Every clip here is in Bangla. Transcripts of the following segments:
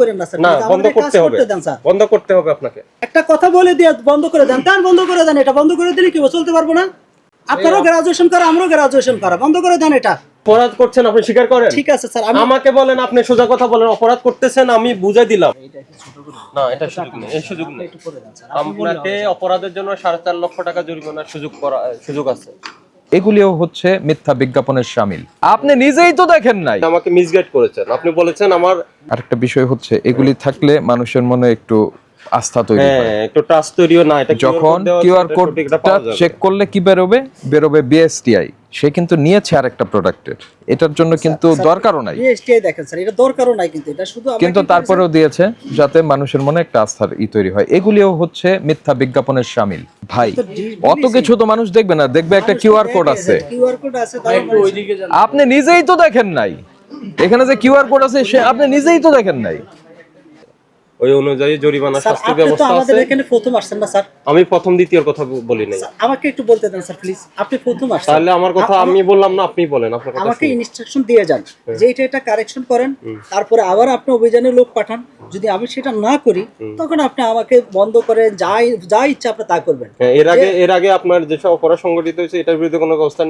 করেন না স্যার, না বন্ধ করতে হবে, বন্ধ করতে হবে আপনাকে। একটা কথা বলে দিয়ে বন্ধ করে দেন, তার বন্ধ করে দেন। এটা বন্ধ করে দিলে কি চলতে পারবো না? আপনারও গ্রাজুয়েশন করা, আমারও গ্রাজুয়েশন করা, বন্ধ করে দেন এটা। অপরাধ করছেন আপনি, স্বীকার করেন। ঠিক আছে স্যার, আমাকে বলেন, আপনি সোজা কথা বলেন, অপরাধ করতেছেন আমি বুঝাই দিলাম। না এটা সুযোগ নেই, এই সুযোগ নেই। আপনাকে অপরাধের জন্য 4.5 লক্ষ টাকা জরিমানার সুযোগ আছে। এগুলিও হচ্ছে মিথ্যা বিজ্ঞাপনের শামিল। আপনি নিজেই তো দেখেন নাই, আমাকে মিসগাইড করেছেন। আপনি বলেছেন আমার আরেকটা বিষয় হচ্ছে এগুলি থাকলে মানুষের মনে একটু আস্থা তৈরি হয়, একটু ট্রাস্ট তৈরিও না। এটা যখন কিউআর কোডটা চেক করলে কি বেরোবে বিএসটিআই, সে কিন্তু নিয়েছে আরেকটা প্রোডাক্টের, এটার জন্য কিন্তু দরকারও নাই। বিএসটিআই দেখেন স্যার, এটা দরকারও নাই, কিন্তু এটা শুধু কিন্তু তারপরেও দিয়েছে যাতে মানুষের মনে একটা আস্থার তৈরি হয়। এগুলিও হচ্ছে মিথ্যা বিজ্ঞাপনের শামিল। ভাই অত কিছু তো মানুষ দেখবে না, দেখবে একটা কিউআর কোড আছে, কিউআর কোড আছে, আপনি নিজেই তো দেখেন নাই। এখানে যে কিউআর কোড আছে সে আপনি নিজেই তো দেখেন নাই। ওই অনুযায়ী জরিমানা শাস্তি আপনি তো ব্যবস্থা আমাদের আছে। এখানে প্রথম আসছেন না স্যার? আমি প্রথম দ্বিতীয় কথা বলি নাই। আমাকে একটু বলতে দেন স্যার প্লিজ, আপনি প্রথম আসছেন। তাহলে আমার কথা আমি বললাম না, আপনি বলেন। আপনার কথা আমাকে ইনস্ট্রাকশন দিয়ে যান যে এটা কারেকশন করেন, তারপরে আবার আপনি অভিযানে লোক পাঠান। যদি আমি সেটা না করি তখন আপনি আমাকে বন্ধ করেন, যা ইচ্ছা আপনি তা করবেন। এর আগে আপনার যেসব অপরাধ সংগঠিত হয়েছে এটার বিরুদ্ধে কোনো ব্যবস্থা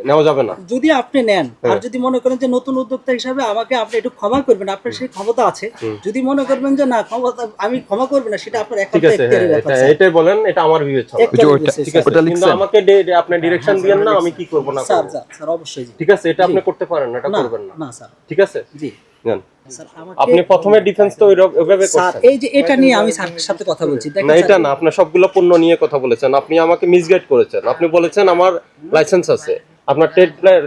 নেওয়া যাবে না যদি আপনি নেন। আর যদি মনে করেন যে নতুন উদ্যোক্তা হিসাবে আমাকে আপনি একটু ক্ষমা করবেন, আপনার সেই ক্ষমতা আছে। যদি মনে করবেন যে না ক্ষমতা আমি ক্ষমা করব না, সেটা আপনার ঠিক আছে, এটাই বলেন, এটা আমার বিবেচনা। ঠিক আছে, কিন্তু আমাকে আপনি ডিরেকশন দিবেন না আমি কি করব না। স্যার স্যার অবশ্যই ঠিক আছে, এটা আপনি করতে পারেন না, এটা করবেন না। না স্যার, ঠিক আছে জি জান। স্যার আপনি প্রথমে ডিফেন্স তো ওইভাবে স্যার, করছেন। এই যে এটা নিয়ে আমি স্যারের সাথে কথা বলছি, দেখেন না এটা না, আপনি সবগুলো পণ্য নিয়ে কথা বলেছেন। আপনি আমাকে মিসগাইড করেছেন। আপনি বলেছেন আমার লাইসেন্স আছে, আপনার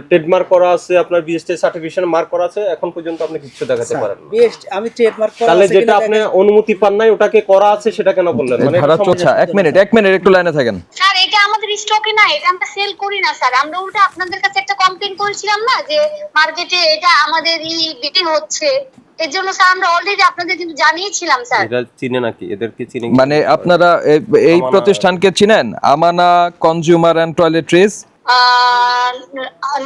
ট্রেডমার্ক করা আছে, আপনার বিএসটি সার্টিফিকেশন মার্ক করা আছে, এখন পর্যন্ত আপনি কিছু দেখাতে পারেন না। বিএসটি আমি ট্রেডমার্ক করা আছে, তাহলে যেটা আপনি অনুমতি পান নাই ওটাকে করা আছে সেটা কেন বললেন? মানে ধারা 64 এক মিনিট একটু লাইনে থাকেন স্যার। এটা আমাদের স্টকে না, এটা আমরা সেল করি না স্যার। আমরা উল্টা আপনাদের কাছে একটা কমপ্লেইন করেছিলাম না যে মার্কেটে এটা আমাদের বিক্রি হচ্ছে, এর জন্য স্যার আমরা অলরেডি আপনাদের কিন্তু জানিয়েছিলাম স্যার। এটা চিনে নাকি? এদেরকে চিনে? মানে আপনারা এই প্রতিষ্ঠানকে চিনেন? আমানা কনজিউমার এন্ড টয়লেট্রিজ?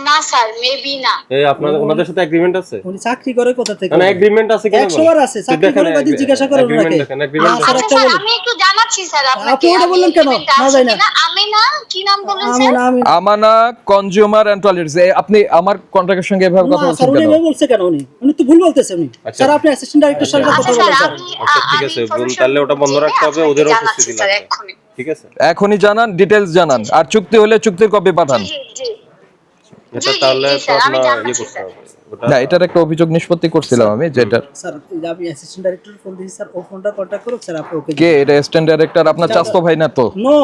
না স্যার, মেবি না। এই আপনাদের ওনাদের সাথে এগ্রিমেন্ট আছে? উনি চাকরি করে কোথা থেকে? না এগ্রিমেন্ট আছে কিনা? 100 বার আছে, চাকরি করে কত জিজ্ঞাসা করেন ওনাকে। আচ্ছা স্যার, আমি একটু জানাচ্ছি স্যার আপনাকে। আপনি ওটা বললেন কেন? না যাই না। আমি না, কি নাম বললেন স্যার? আমানা কনজিউমার এন্ড টয়লেট্রিজ। আপনি আমার কন্ট্রাক্টের সঙ্গে এভাবে কথা বলছেন কেন? কেন? উনি বলছে কেন? উনি তো ভুল বলতেছে। উনি স্যার আপনি অ্যাসিস্ট্যান্ট ডাইরেক্টর সাথে কথা বলেন স্যার। আচ্ছা ঠিক আছে, তাহলে ওটা বন্ধ রাখতে হবে, ওদের উপস্থিতি লাগবে। ঠিক আছে, এখনই জানান, ডিটেইলস জানান, আর চুক্তি হলে চুক্তির কপি পাঠান। জি জি এটা তাহলে তো আপনার করতে হবে। না, এটার একটা অভিযোগ নিষ্পত্তি করছিলাম আমি, যেটা স্যার আমি অ্যাসিস্ট্যান্ট ডাইরেক্টর ফোন দিয়েছি স্যার, ও ফোনটা কন্টাক্ট করুক স্যার। আপনি ওকে কে? এটা অ্যাসিস্ট্যান্ট ডাইরেক্টর আপনার চাস্তো ভাই না তো? নো,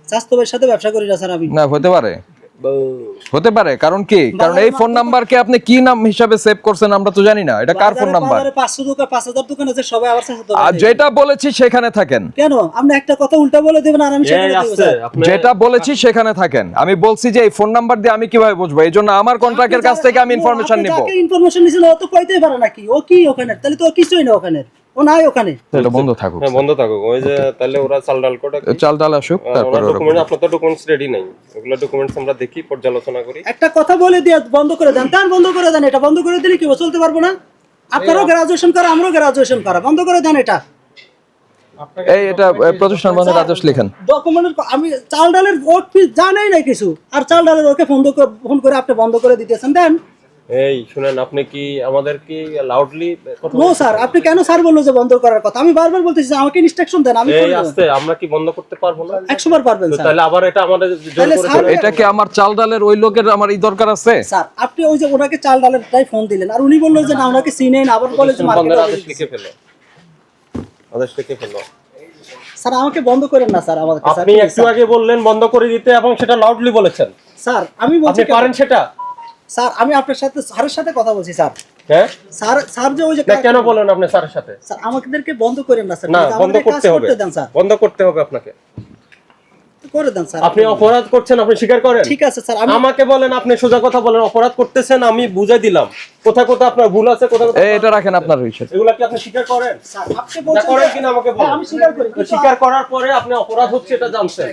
চাস্তো ভাইয়ের সাথে ব্যবসা করি না স্যার আমি। না, হতে পারে। কারণ কি? কারণ এই ফোন নাম্বারকে আপনি কি নাম হিসাবে সেভ করছেন আমরা তো জানি না। এটা কার ফোন নাম্বার? 500 দোকান 5000 দোকান আছে, সবাই আবার চাস্তো ভাই। আর যেটা বলেছি সেখানে থাকেন। কেন আপনি একটা কথা উল্টা বলে দিবেন আর আমি সেটা এই বলতে আছে, আপনি যেটা বলেছি সেখানে থাকেন। আমি বলছি যে এই ফোন নাম্বার দিয়ে আমি কিভাবে বুঝবো? এইজন্য আমার কন্ট্রাক্টের কাছ থেকে আমি ইনফরমেশন নিব। আপনি ইনফরমেশন নিছেন, ও তো কইতেই পারে নাকি ও কি ওখানে? তাহলে তো কিছুই না ওখানে, ও নাই ওখানে। এটা বন্ধ থাকুক। হ্যাঁ বন্ধ থাকুক। ওই যে তাহলে ওরা চাল ডাল কোটা চাল ডাল আসুক, তারপরে ডকুমেন্ট, আপনার তো ডকুমেন্টস রেডি নাই। ওগুলা ডকুমেন্টস আমরা দেখি, পর্যালোচনা করি। একটা কথা বলে দিয়ে বন্ধ করে দেন, তার বন্ধ করে দেন। এটা বন্ধ করে দিলে কি চলতে পারবো না? আপনারও গ্রাজুয়েশন করা, আমারও গ্রাজুয়েশন করা, বন্ধ করে দেন এটা। এটা প্রতিষ্ঠান বন্ধের আদেশ লিখেন। ডকুমেন্টের আমি চাল ডালের ও কি জানাই না কিছু, আর চাল ডালের ওকে ফোন করে আপনি বন্ধ করে দিতেছেন। দেন এই শুনেন, আপনি কি আমাদের কি লাউডলি কথা নো স্যার, আপনি কেন স্যার বললো যে বন্ধ করার কথা? আমি বারবার বলতেছি আমাকে ইনস্ট্রাকশন দেন, আমি এই আসতে আমরা কি বন্ধ করতে পারবো না? 100 বার পারবেন স্যার। তাহলে আবার এটা আমাদের জোর করে স্যার, এটা কি আমার চাল ডালের ওই লোকের আমার এই দরকার আছে? স্যার আপনি ওই যে ওনাকে চাল ডালের তাই ফোন দিলেন, আর উনি বললো যে না ওনাকে চিনেন, আবার বলে যে বন্ধের আদেশ লিখে ফেলো, আদেশ লিখে ফেলো। স্যার আমাকে বন্ধ করেন না স্যার। আমাকে আপনি একটু আগে বললেন বন্ধ করে দিতে, এবং সেটা লাউডলি বলেছেন। স্যার আমি বলছি আপনি পারেন সেটা? স্যার আমি আপনার সাথে স্যারের সাথে কথা বলছি স্যার। হ্যাঁ স্যার যে ওই যে কেন বলেন আপনি স্যারের সাথে? স্যার আমাদেরকে বন্ধ করেন না স্যার। না, বন্ধ করতে হবে, দেন স্যার, বন্ধ করতে হবে আপনাকে। করে দেন স্যার। আপনি অপরাধ করছেন, আপনি স্বীকার করেন। ঠিক আছে স্যার, আমাকে বলেন, আপনি সোজা কথা বলেন, অপরাধ করতেছেন আমি বুঝাই দিলাম। কোথায় কোথায় আপনার ভুল আছে, কোথায় কোথায় এটা রাখেন আপনার হিসাব। এগুলা কি আপনি স্বীকার করেন? স্যার আপনি বলছেন করেন কিনা আমাকে বলেন। আমি স্বীকার করি। স্বীকার করার পরে আপনি অপরাধ হচ্ছে এটা জানছেন,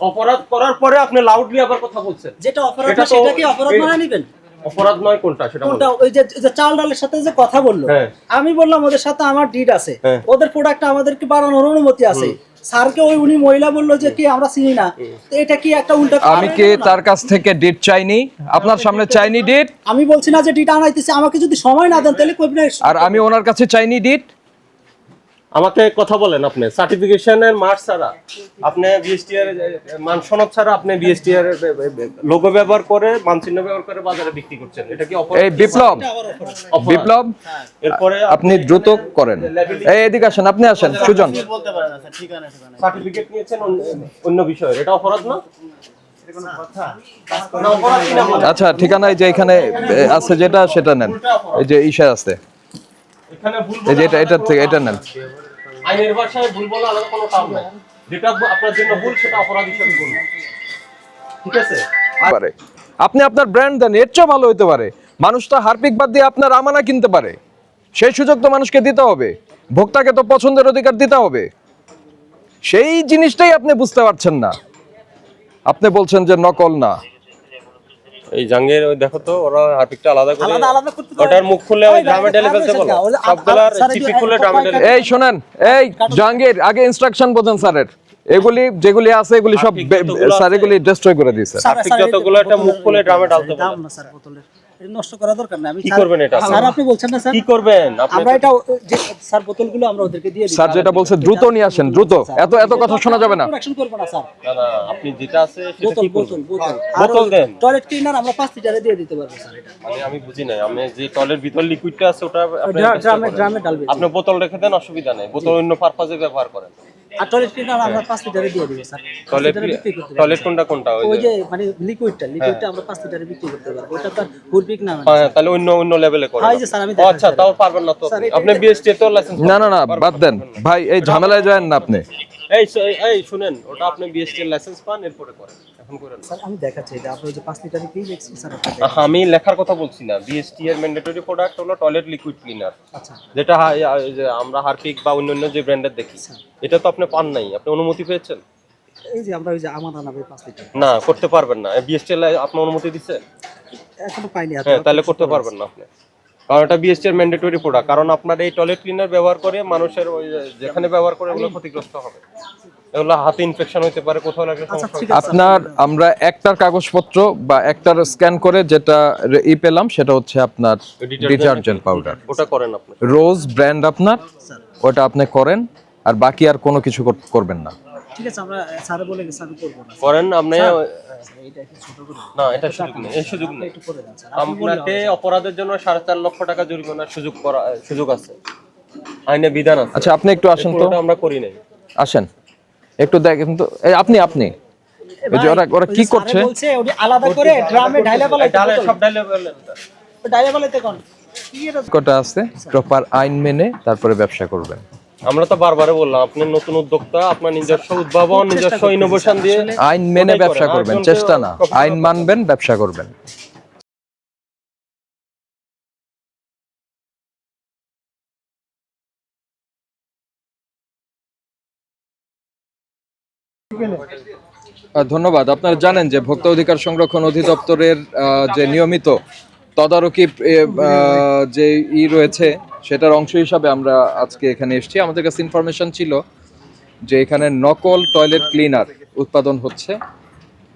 অপরাধ করার পরে আপনি লাউডলি আবার কথা বলছেন। যেটা অপরাধ না সেটা কি অপরাধ মানে নেবেন? অপরাধ নয় কোনটা সেটা কোনটা বলুন। ওই যে চাল ডালের সাথে যে কথা বললো, হ্যাঁ। আমি বললাম ওদের সাথে আমার ডিড আছে, হ্যাঁ। ওদের প্রোডাক্ট আমাদেরকে বানানোর অনুমতি আছে, স্যারকে ওই উনি মহিলা বললো যে কি আমরা চিনি না, তো এটা কি একটা উল্টা আমি কি তার কাছ থেকে ডিট চাইনি? আপনার সামনে চাইনি ডিট, আমি বলছি না যে ডিড আনাইতেছে, আমাকে যদি সময় না দেন তাহলে কই আর আমি ওনার কাছে চাইনি ডিট। আমাকে কথা বলেন, আপনি সার্টিফিকেশনের মার্ক ছাড়া, আপনি বিএসটি এর মান সনদ ছাড়া আপনি বিএসটি এর লোগো ব্যবহার করে, মানচিহ্ন ব্যবহার করে বাজারে বিক্রি করছেন, এটা কি অপরাধ? এই বিপ্লব, অপরাধ। বিপ্লব এরপরে আপনি দ্রুত করেন। এই এদিকে আসেন, আপনি আসেন সুজন। সার্টিফিকেট নিয়েছেন অন্য বিষয়ে, এটা অপরাধ না? না, অপরাধ কিনা বলেন। আচ্ছা ঠিকানায় যে এখানে আছে যেটা সেটা নেন, এই যে ইশা আছে, এখানে ভুল এই যে এটা থেকে এটা নেন। আইনের ভাষায় ভুল বলা আলাদা কোনো কাম নাই, যেটা আপনার জন্য ভুল সেটা অপরাধ হিসেবে ভুল, ঠিক আছে? পারে আপনি আপনার ব্র্যান্ড দেন, এর চেয়ে ভালো হতে পারে। মানুষটা হারপিক বাদ দিয়ে আপনার আমানা কিনতে পারে, সেই সুযোগ তো মানুষকে দিতে হবে, ভোক্তাকে তো পছন্দের অধিকার দিতে হবে। সেই জিনিসটাই আপনি বুঝতে পারছেন না, আপনি বলছেন যে নকল না। এই জাঙ্গের ওই দেখো তো, ওরা হারপিকটা আলাদা করে, আলাদা করতে পারে। ওটার মুখ খুলে ওই ওই ড্রামে ঢেলে ফেলতে বলো, সবগুলার স্যার, চিপি খুলে ড্রামে ঢেলে। এই শোনেন, এই জাহাঙ্গীর আগে ইনস্ট্রাকশন বোঝেন স্যারের, এগুলি যেগুলি আছে এগুলি সব স্যার এগুলি ডিস্ট্রয় করে দিয়েছে। হারপিক যতগুলো একটা মুখ খুলে ড্রামে ঢালতে বলো। দাম না স্যার বোতলের, এটা নষ্ট করা দরকার না। আমি কি করবেন এটা? স্যার আপনি বলছেন না স্যার, কি করবেন আপনি? আমরা এটা যে স্যার বোতলগুলো আমরা ওদেরকে দিয়ে দিই। স্যার যেটা বলছে দ্রুত নিয়ে আসেন, দ্রুত, এত এত কথা শোনা যাবে না। প্রোডাকশন করব না স্যার, না না, আপনি যেটা আছে সেটা বোতল কি বোতল করবেন? বোতল বোতল দেন। টয়লেট ক্লিনার আমরা 5 লিটারে দিয়ে দিতে পারবো স্যার। এটা মানে আমি বুঝি নাই, আমি যে টয়লেট ভিতর লিকুইডটা আছে ওটা আপনি ড্রামে ডালবে। আপনি বোতল রেখে দেন, অসুবিধা নেই, বোতল অন্য পারপাজে ব্যবহার করেন। আর টয়লেট ক্লিনার আমরা 5 লিটারে দিয়ে দিব স্যার। টয়লেট টয়লেট কোনটা কোনটা? ওই যে মানে লিকুইডটা আমরা 5 লিটারে বিক্রি করতে পারবো, ওটা তো হুরপিক না। হ্যাঁ, তাহলে অন্য অন্য লেভেলে করেন। হ্যাঁ, এই যে স্যার আমি ও আচ্ছা, তাও পারবেন না তো আপনি। আপনি বিএসটি তো লাইসেন্স না না না, বাদ দেন ভাই, এই ঝামেলায় যায়েন না আপনি। এই শুনেন, ওটা আপনি বিএসটি লাইসেন্স পান এরপরে করেন, এখন করেন না। স্যার আমি দেখাচ্ছি এটা আপনি ওই যে 5 লিটারে কি দেখছেন স্যার ওটা। আমি লেখার কথা বলছি না, বিএসটি এর ম্যান্ডেটরি প্রোডাক্ট হলো টয়লেট লিকুইড ক্লিনার, আচ্ছা যেটা এই যে আমরা হারপিক বা অন্যান্য যে ব্র্যান্ডের দেখি, এটা তো আপনি পান নাই, আপনি অনুমতি পেয়েছেন? এই যে আমরা ওই যে আমানা নামে 5 লিটার না, করতে পারবেন না। বিএসটি আপনার অনুমতি দিচ্ছে? এখনো পাইনি। হ্যাঁ, তাহলে করতে পারবেন না আপনি, কারণ এটা বিএসটি এর ম্যান্ডেটরি প্রোডাক্ট। কারণ আপনার এই টয়লেট ক্লিনার ব্যবহার করে মানুষের ওই যেখানে ব্যবহার করে ওগুলো ক্ষতিগ্রস্ত হবে, এগুলো হাতে ইনফেকশন হতে পারে, কোথাও লাগলে সমস্যা হতে পারে। আপনার আমরা একটার কাগজপত্র বা একটার স্ক্যান করে যেটা পেলাম সেটা হচ্ছে আপনার ডিটারজেন্ট পাউডার, ওটা করেন আপনি। রোজ ব্র্যান্ড আপনার, ওটা আপনি করেন, আর বাকি আর কোনো কিছু করবেন না। ঠিক আছে, আমরা স্যার বলে গেছে আমি করব না। করেন আপনি। এইটা একটু ছোট করে না, এটা সুযোগ নেই, এই সুযোগ নেই। একটু করে দেন স্যার। আপনাকে অপরাধের জন্য 4.5 লক্ষ টাকা জরিমানার সুযোগ আছে, আইনে বিধান আছে। আচ্ছা আপনি একটু আসেন তো, ওটা আমরা করি নাই। আসেন একটু দেখেন তো। এই আপনি এই যে ওরা কি করছে? স্যার বলছে ওটা আলাদা করে ড্রামে ঢাইলা ফেলাইতে, ডালে সব ডালে বললেন ঢাইলা ফেলাইতে কোন কি এটা? কটা আছে প্রপার আইন মেনে তারপরে ব্যবসা করবেন। আমরা তো বারবারে বললাম, আপনি নতুন উদ্যোক্তা, আপনার নিজস্ব উদ্ভাবন, নিজস্ব ইনোভেশন দিয়ে আইন মেনে ওটাই ব্যবসা করেন। করবেন, আরেকজনকে চেষ্টা না, copy আইন করবেন। মানবেন, ব্যবসা করবেন। ধন্যবাদ। আপনারা জানেন যে ভোক্তা অধিকার সংরক্ষণ অধিদপ্তরের যে নিয়মিত তদারকি যে রয়েছে সেটার অংশ হিসাবে আমরা আজকে এখানে এসেছি। আমাদের কাছে ইনফরমেশন ছিল যে এখানে নকল টয়লেট ক্লিনার উৎপাদন হচ্ছে।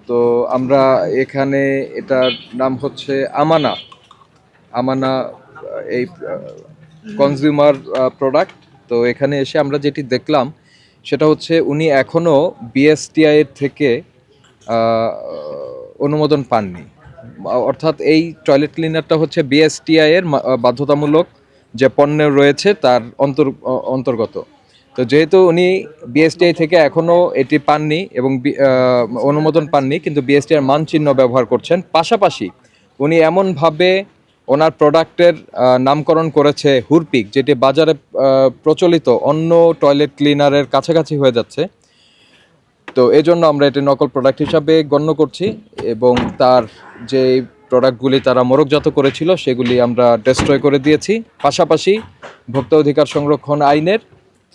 তো আমরা এখানে, এটার নাম হচ্ছে আমানা এই কনজিউমার প্রোডাক্ট। তো এখানে এসে আমরা যেটি দেখলাম সেটা হচ্ছে উনি এখনও বিএসটিআই এর থেকে অনুমোদন পাননি, অর্থাৎ এই টয়লেট ক্লিনারটা হচ্ছে বিএসটিআই এর বাধ্যতামূলক যে পণ্য রয়েছে তার অন্তর্গত। তো যেহেতু উনি বিএসটিআই থেকে এখনও এটি পাননি এবং অনুমোদন পাননি, কিন্তু বিএসটিআই এর মানচিহ্ন ব্যবহার করছেন, পাশাপাশি উনি এমনভাবে ওনার প্রোডাক্টের নামকরণ করেছে হুরপিক, যেটি বাজারে প্রচলিত অন্য টয়লেট ক্লিনারের কাছাকাছি হয়ে যাচ্ছে। তো এই জন্য আমরা এটি নকল প্রোডাক্ট হিসাবে গণ্য করছি এবং তার যে প্রোডাক্টগুলি তারা মোড়কজাত করেছিল সেগুলি আমরা ডেস্ট্রয় করে দিয়েছি। পাশাপাশি ভোক্তা অধিকার সংরক্ষণ আইনের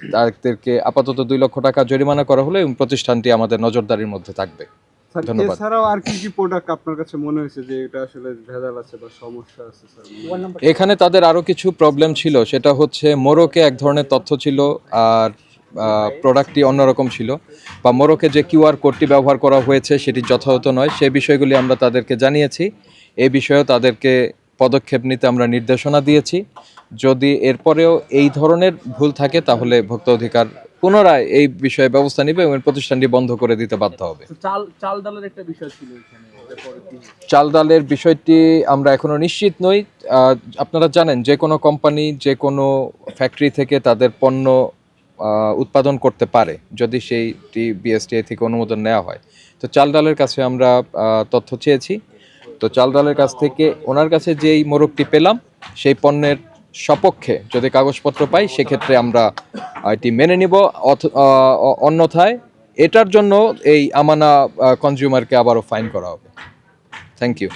তাদেরকে আপাতত 2 লক্ষ টাকা জরিমানা করা হলো এবং প্রতিষ্ঠানটি আমাদের নজরদারির মধ্যে থাকবে। স্যার ধন্যবাদ। এছাড়াও আর কি কি প্রোডাক্ট আপনার কাছে মনে হয়েছে যে এটা আসলে ভেজাল আছে বা সমস্যা আছে স্যার? এখানে তাদের আরো কিছু প্রবলেম ছিল, সেটা হচ্ছে মোরকে এক ধরনের তথ্য ছিল আর প্রোডাক্টটি অন্যরকম ছিল, বা মোরকে যে কিউআর কোডটি ব্যবহার করা হয়েছে সেটি যথাযথ নয়, সেই বিষয়গুলি আমরা তাদেরকে জানিয়েছি। এই বিষয়েও তাদেরকে পদক্ষেপ নিতে আমরা নির্দেশনা দিয়েছি। যদি এরপরেও এই ধরনের ভুল থাকে তাহলে ভোক্তা অধিকার পুনরায় এই বিষয়ে ব্যবস্থা নেবে এবং প্রতিষ্ঠানটি বন্ধ করে দিতে বাধ্য হবে। চাল ডালের একটা বিষয় ছিল এখানে, চাল ডালের বিষয়টি আমরা এখনো নিশ্চিত নই। আপনারা জানেন যে কোনো কোম্পানি যে কোনো ফ্যাক্টরি থেকে তাদের পণ্য উৎপাদন করতে পারে যদি সেইটি বিএসটিআই থেকে অনুমোদন নেওয়া হয়। তো চাল ডালের কাছে আমরা তথ্য চেয়েছি। তো চাল ডালের কাছ থেকে ওনার কাছে যেই মোরগটি পেলাম সেই পণ্যের সপক্ষে যদি কাগজপত্র পাই সেক্ষেত্রে আমরা এটি মেনে নিব, অন্যথায় এটার জন্য এই আমানা কনজিউমারকে আবারও ফাইন করা হবে। Thank you.